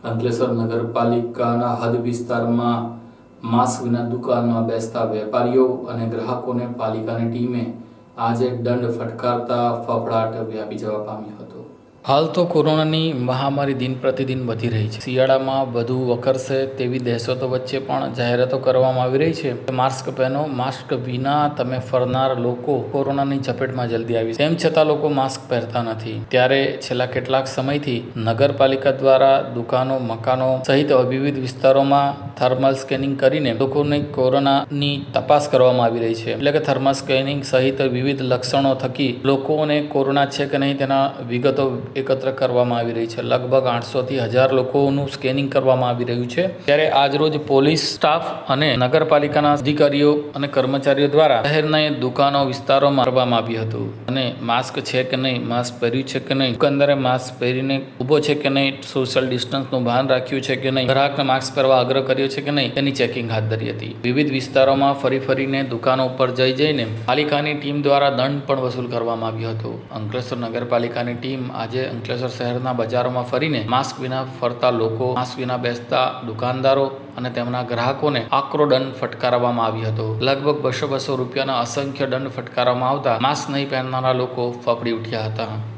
અંકલેશ્વર નગરપાલિકાના હદ વિસ્તારમાં માસ્ક વિના દુકાનમાં બેસતા વેપારીઓ અને ગ્રાહકોને પાલિકાની ટીમે આજે દંડ ફટકારતા ફફડાટ વ્યાપી જવા પામ્યો હતો। હાલ તો કોરોનાની મહામારી દિન પ્રતિદિન વધી રહી છે। શિયાળામાં વધુ વકરશે તેવી દહેશતો વચ્ચે પણ જાહેરાતો કરવામાં આવી રહી છે કે માસ્ક પહેરો, માસ્ક વિના તમે ફરનાર લોકો કોરોનાની ઝપેટમાં જલ્દી આવી, તેમ છતાં લોકો માસ્ક પહેરતા નથી। ત્યારે છેલ્લા કેટલાક સમયથી નગરપાલિકા દ્વારા દુકાનો, મકાનો સહિત વિવિધ વિસ્તારોમાં થર્મલ સ્કેનિંગ કરીને લોકોને કોરોનાની તપાસ કરવામાં આવી રહી છે। એટલે કે થર્મલ સ્કેનિંગ સહિત વિવિધ લક્ષણો થકી લોકોને કોરોના છે કે નહીં તેના વિગતો એકત્ર કરવામાં આવી રહી છે। લગભગ 800 થી 1000 લોકોનું સ્કેનિંગ કરવામાં આવી રહ્યું છે। ત્યારે આજરોજ પોલીસ સ્ટાફ અને નગરપાલિકાના અધિકારીઓ અને કર્મચારીઓ દ્વારા શહેરના દુકાનો વિસ્તારોમાં કરવામાં આવ્યું હતું અને માસ્ક છે કે નહીં, માસ્ક પહેર્યું છે કે નહીં, દુકાનદારે માસ્ક પહેરીને ઊભો છે કે નહીં, સોશિયલ ડિસ્ટન્સનું ભાન રાખ્યું છે કે નહીં, ગ્રાહકને માસ્ક પહેરવા આગ્રહ કર્યો છે કે નહીં તેની ચેકિંગ હાથ ધરી હતી। વિવિધ વિસ્તારોમાં ફરીને દુકાનો ઉપર જઈને પાલિકાની ટીમ દ્વારા દંડ પણ વસૂલ કરવામાં આવ્યો હતો। અંકલેશ્વર નગરપાલિકાની ટીમ આજે અંકલેશ્વર શહેરના બજારોમાં ફરીને માસ્ક વિના ફરતા લોકો, માસ્ક વિના બેસતા દુકાનદારો અને તેમના ગ્રાહકોને આકરો દંડ ફટકારવામાં આવ્યો હતો। લગભગ 200 રૂપિયાના અસંખ્ય દંડ ફટકારવામાં આવતા માસ્ક નહીં પહેરનારા લોકો ફફડી ઉઠ્યા હતા।